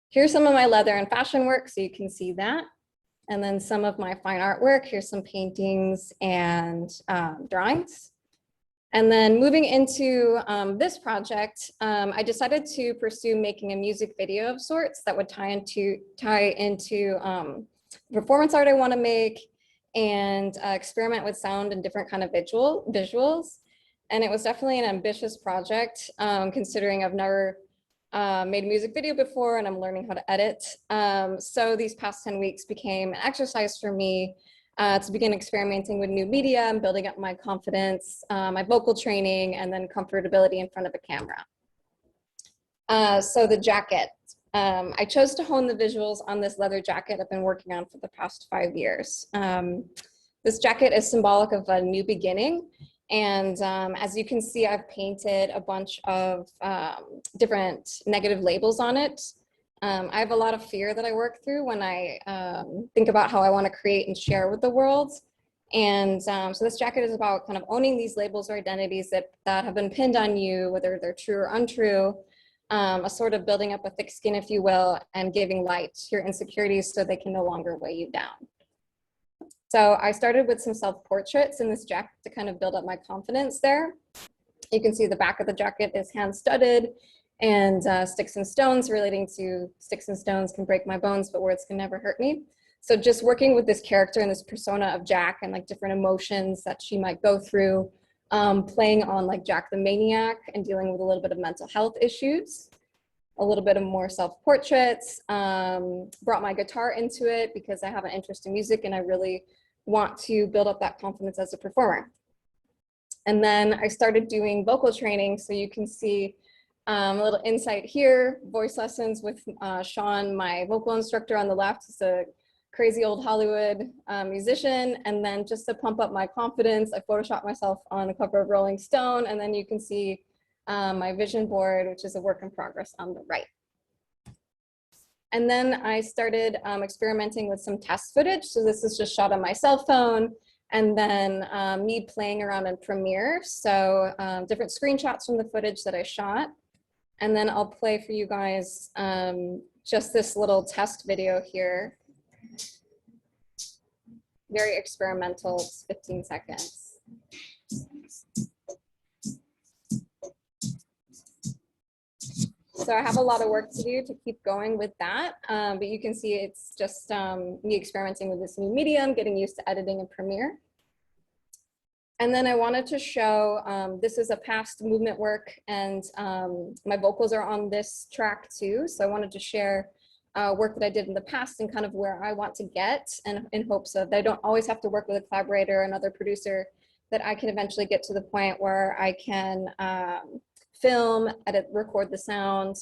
Here's some of my leather and fashion work, so you can see that. And then some of my fine artwork. Here's some paintings and drawings. And then moving into this project, I decided to pursue making a music video of sorts that would tie into performance art I want to make, and experiment with sound and different kind of visuals. And it was definitely an ambitious project, considering I've never made a music video before and I'm learning how to edit. So these past 10 weeks became an exercise for me to begin experimenting with new media and building up my confidence, my vocal training, and then comfortability in front of a camera. So the jacket. I chose to hone the visuals on this leather jacket I've been working on for the past 5 years. This jacket is symbolic of a new beginning. And as you can see, I've painted a bunch of different negative labels on it. I have a lot of fear that I work through when I think about how I want to create and share with the world. And so this jacket is about kind of owning these labels or identities that have been pinned on you, whether they're true or untrue, a sort of building up a thick skin, if you will, and giving light to your insecurities so they can no longer weigh you down. So I started with some self-portraits in this jacket to kind of build up my confidence there. You can see the back of the jacket is hand-studded, and sticks and stones, relating to sticks and stones can break my bones, but words can never hurt me. So just working with this character and this persona of Jack and like different emotions that she might go through, playing on like Jack the Maniac and dealing with a little bit of mental health issues, a little bit of more self-portraits, brought my guitar into it because I have an interest in music and I really want to build up that confidence as a performer. And then I started doing vocal training. So you can see a little insight here, voice lessons with Sean, my vocal instructor on the left. Is a crazy old Hollywood musician. And then just to pump up my confidence, I photoshopped myself on a cover of Rolling Stone. And then you can see my vision board, which is a work in progress on the right. And then I started experimenting with some test footage. So this is just shot on my cell phone. And then me playing around in Premiere. So different screenshots from the footage that I shot. And then I'll play for you guys just this little test video here. Very experimental, it's 15 seconds. So I have a lot of work to do to keep going with that, but you can see it's just me experimenting with this new medium, getting used to editing in Premiere. And then I wanted to show, this is a past movement work, and my vocals are on this track too. So I wanted to share work that I did in the past and kind of where I want to get, and in hopes of that I don't always have to work with a collaborator or another producer, that I can eventually get to the point where I can film, edit, record the sound,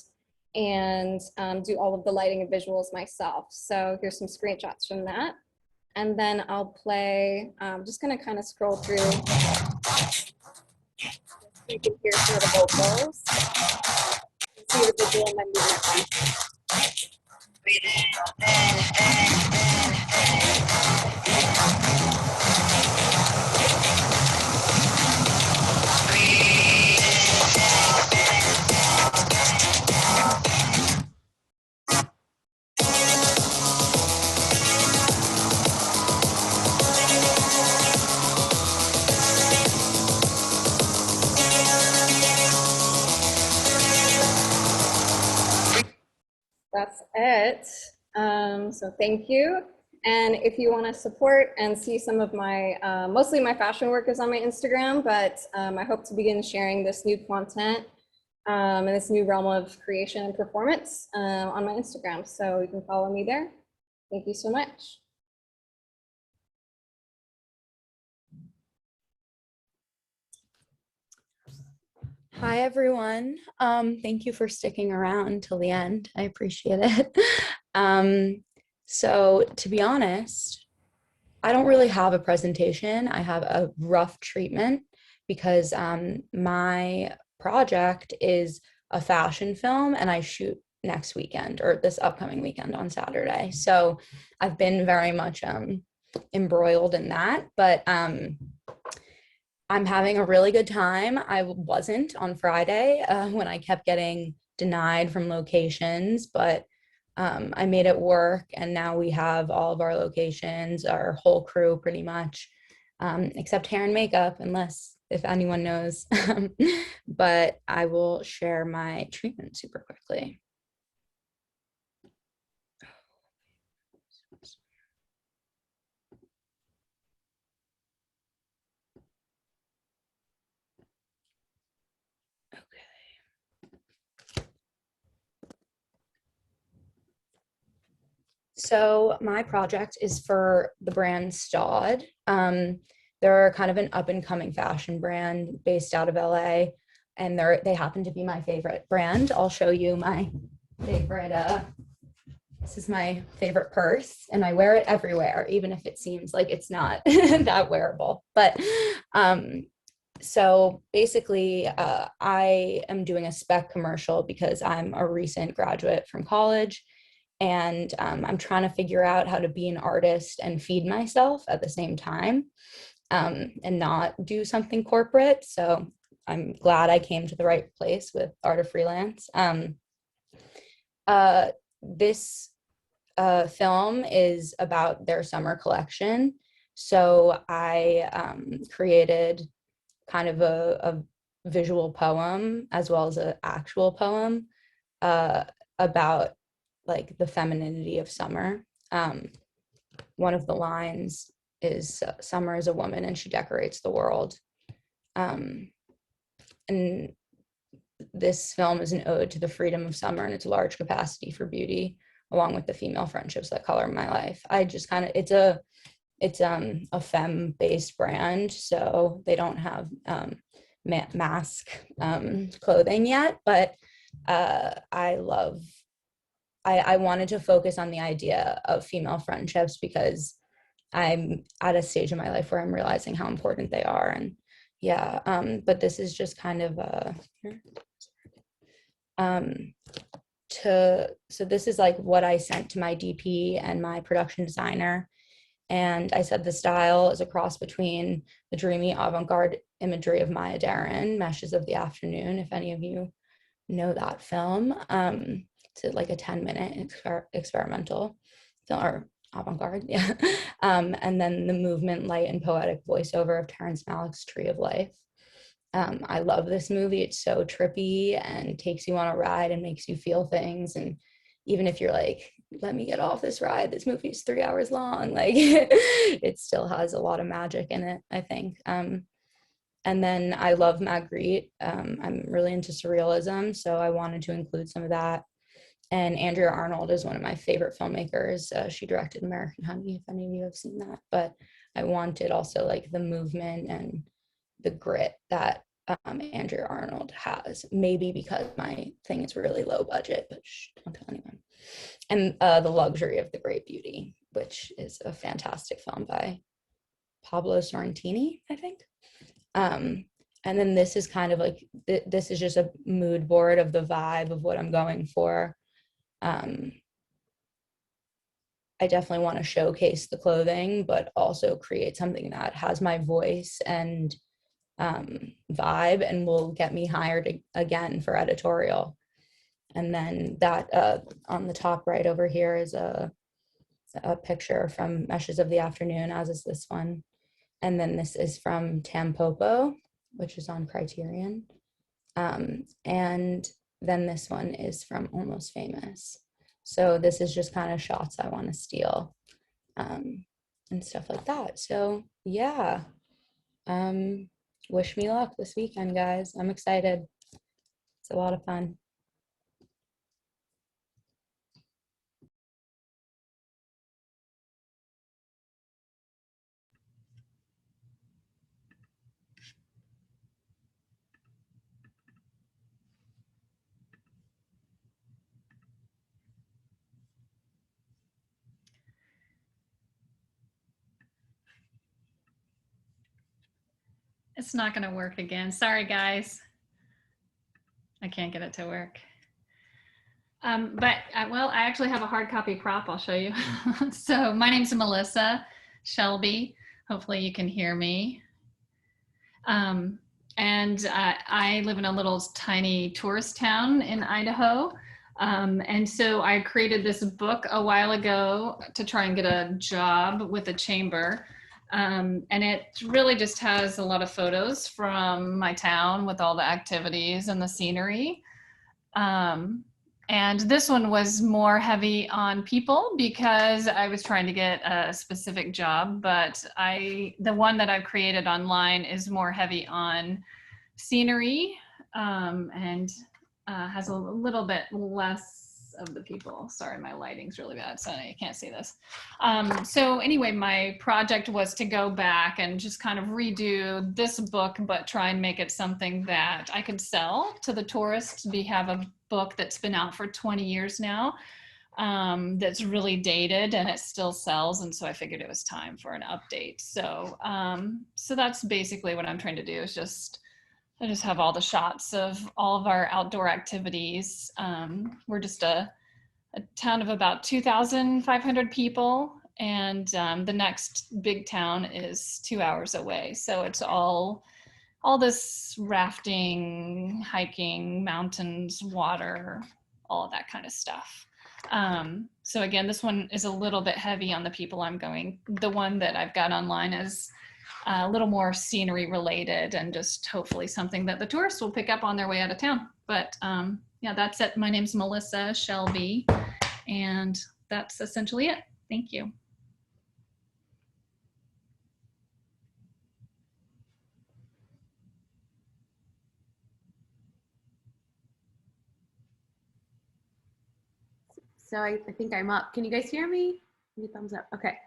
and do all of the lighting and visuals myself. So here's some screenshots from that. And then I'll play, I'm just gonna kind of scroll through. You can hear some of the vocals. See the visual and my movement. That's it. So thank you. And if you want to support and see some of my, mostly my fashion work is on my Instagram, but I hope to begin sharing this new content and this new realm of creation and performance on my Instagram. So you can follow me there. Thank you so much. Hi, everyone. Thank you for sticking around till the end. I appreciate it. So to be honest, I don't really have a presentation. I have a rough treatment because my project is a fashion film and I shoot next weekend or this upcoming weekend on Saturday. So I've been very much embroiled in that, but I'm having a really good time. I wasn't on Friday when I kept getting denied from locations, but I made it work, and now we have all of our locations, our whole crew pretty much, except hair and makeup, unless if anyone knows. But I will share my treatment super quickly. So my project is for the brand Staud. They're kind of an up and coming fashion brand based out of LA, and they happen to be my favorite brand. I'll show you my favorite. This is my favorite purse, and I wear it everywhere, even if it seems like it's not that wearable. But so basically, I am doing a spec commercial because I'm a recent graduate from college. And I'm trying to figure out how to be an artist and feed myself at the same time and not do something corporate. So I'm glad I came to the right place with Art of Freelance. This film is about their summer collection. So I created kind of a visual poem as well as an actual poem about like the femininity of summer. One of the lines is summer is a woman and she decorates the world. And this film is an ode to the freedom of summer and its large capacity for beauty, along with the female friendships that color my life. I just kind of, it's a it's a femme-based brand, so they don't have mask clothing yet, but I wanted to focus on the idea of female friendships because I'm at a stage in my life where I'm realizing how important they are. And yeah, but this is just kind of so this is like what I sent to my DP and my production designer. And I said the style is a cross between the dreamy avant-garde imagery of Maya Deren, Meshes of the Afternoon, if any of you know that film. It's like a 10-minute experimental film, or avant-garde, yeah. And then the movement, light, and poetic voiceover of Terrence Malick's Tree of Life. I love this movie. It's so trippy and takes you on a ride and makes you feel things. And even if you're like, let me get off this ride, this movie is 3 hours long, like it still has a lot of magic in it, I think. And then I love Magritte. I'm really into surrealism, so I wanted to include some of that. And Andrea Arnold is one of my favorite filmmakers. She directed American Honey, if any of you have seen that. But I wanted also like the movement and the grit that Andrea Arnold has, maybe because my thing is really low budget, but don't tell anyone. And The Luxury of the Great Beauty, which is a fantastic film by Pablo Sorrentini, I think. And then this is kind of like, this is just a mood board of the vibe of what I'm going for. I definitely want to showcase the clothing, but also create something that has my voice and vibe and will get me hired again for editorial. And then that on the top right over here is a picture from Meshes of the Afternoon, as is this one. And then this is from Tampopo, which is on Criterion. And then this one is from Almost Famous. So this is just kind of shots I want to steal and stuff like that. So yeah, wish me luck this weekend, guys. I'm excited. It's a lot of fun. It's not going to work again. Sorry, guys. I can't get it to work. But well, I actually have a hard copy prop I'll show you. So my name's Melissa Shelby. Hopefully you can hear me. And I live in a little tiny tourist town in Idaho. And so I created this book a while ago to try and get a job with a chamber. And it really just has a lot of photos from my town with all the activities and the scenery. And this one was more heavy on people because I was trying to get a specific job, but the one that I've created online is more heavy on scenery and has a little bit less of the people. Sorry, my lighting's really bad, so you can't see this. So anyway, my project was to go back and just kind of redo this book, but try and make it something that I could sell to the tourists. We have a book that's been out for 20 years now that's really dated and it still sells, and so I figured it was time for an update. So so that's basically what I'm trying to do, is I just have all the shots of all of our outdoor activities. We're just a town of about 2,500 people, and the next big town is 2 hours away. So it's all this rafting, hiking, mountains, water, all of that kind of stuff. So again, this one is a little bit heavy on the people I'm going. The one that I've got online is a little more scenery related and just hopefully something that the tourists will pick up on their way out of town. But yeah, that's it. My name's Melissa Shelby, and that's essentially it. Thank you. So I think I'm up. Can you guys hear me? Give me a thumbs up. Okay.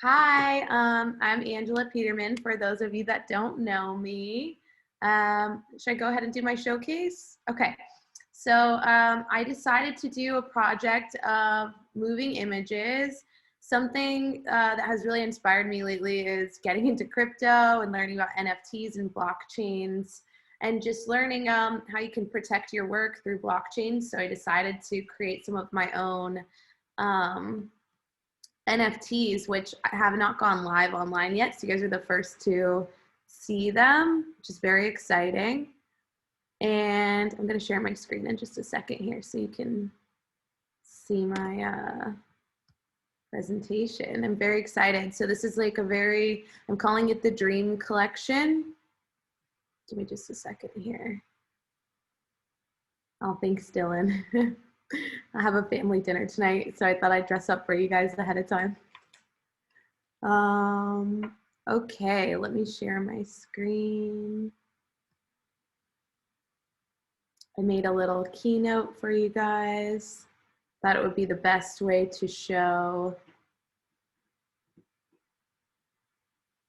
Hi, I'm Angela Peterman, for those of you that don't know me. Should I go ahead and do my showcase? Okay, so I decided to do a project of moving images. Something that has really inspired me lately is getting into crypto and learning about NFTs and blockchains, and just learning how you can protect your work through blockchains. So I decided to create some of my own NFTs, which have not gone live online yet. So you guys are the first to see them, which is very exciting. And I'm going to share my screen in just a second here so you can see my presentation. I'm very excited. So this is like I'm calling it the Dream Collection. Give me just a second here. Oh, thanks, Dylan. I have a family dinner tonight, so I thought I'd dress up for you guys ahead of time. Okay, let me share my screen. I made a little keynote for you guys. Thought it would be the best way to show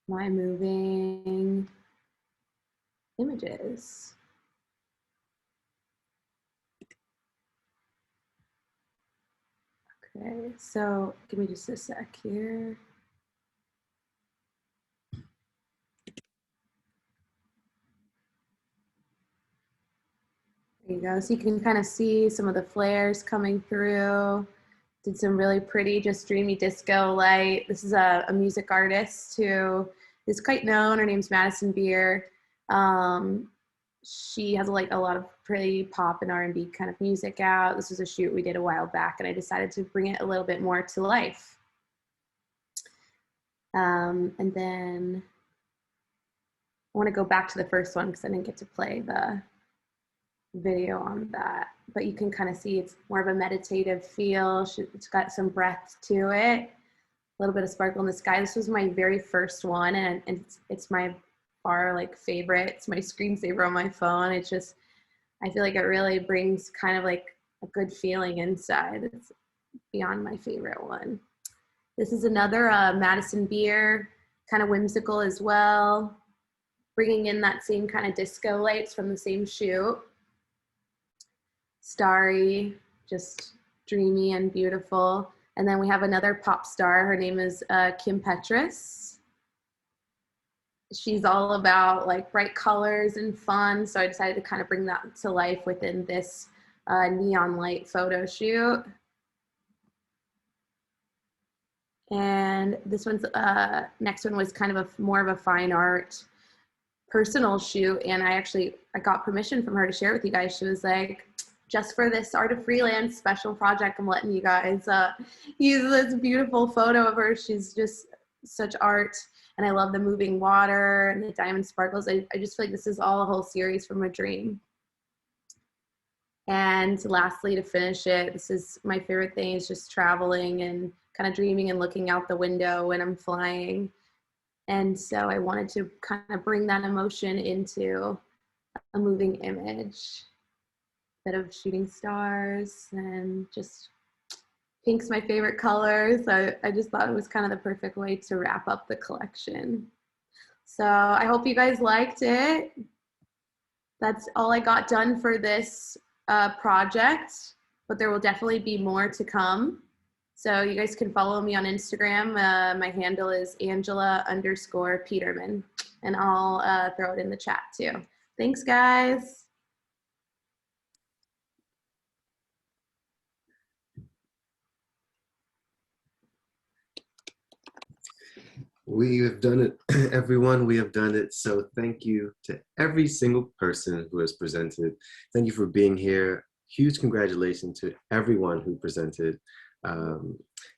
my moving images. Okay, so give me just a sec here. There you go. So you can kind of see some of the flares coming through. Did some really pretty, just dreamy disco light. This is a music artist who is quite known. Her name's Madison Beer. She has like a lot of pretty pop and R&B kind of music out. This was a shoot we did a while back, and I decided to bring it a little bit more to life. And then I want to go back to the first one because I didn't get to play the video on that, but you can kind of see it's more of a meditative feel. It's got some breath to it, a little bit of sparkle in the sky. This was my very first one, and it's my far like favorite. It's my screensaver on my phone. It's just, I feel like it really brings kind of like a good feeling inside. It's beyond my favorite one. This is another Madison Beer, kind of whimsical as well, bringing in that same kind of disco lights from the same shoot. Starry, just dreamy and beautiful. And then we have another pop star. Her name is Kim Petras. She's all about like bright colors and fun. So I decided to kind of bring that to life within this neon light photo shoot. And this one's, next one was kind of more of a fine art personal shoot. And I got permission from her to share with you guys. She was like, just for this Art of Freelance special project, I'm letting you guys use this beautiful photo of her. She's just such art. And I love the moving water and the diamond sparkles. I just feel like this is all a whole series from a dream. And lastly, to finish it, this is my favorite thing, is just traveling and kind of dreaming and looking out the window when I'm flying. And so I wanted to kind of bring that emotion into a moving image. Bit of shooting stars, and just pink's my favorite color. So I just thought it was kind of the perfect way to wrap up the collection. So I hope you guys liked it. That's all I got done for this project, but there will definitely be more to come. So you guys can follow me on Instagram. My handle is Angela_Peterman, and I'll throw it in the chat too. Thanks, guys. We have done it, everyone. We have done it. So thank you to every single person who has presented. Thank you for being here. Huge congratulations to everyone who presented.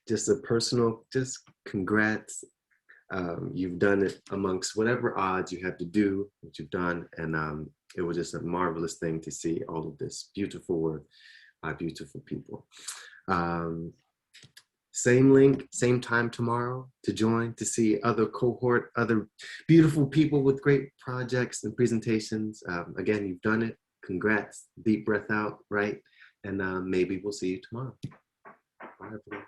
Just a personal, just congrats. You've done it amongst whatever odds you had to do, what you've done. And it was just a marvelous thing to see all of this beautiful work by beautiful people. Same link, same time tomorrow to join, to see other cohort, other beautiful people with great projects and presentations. Again, you've done it. Congrats. Deep breath out, right? And maybe we'll see you tomorrow. Bye, everyone.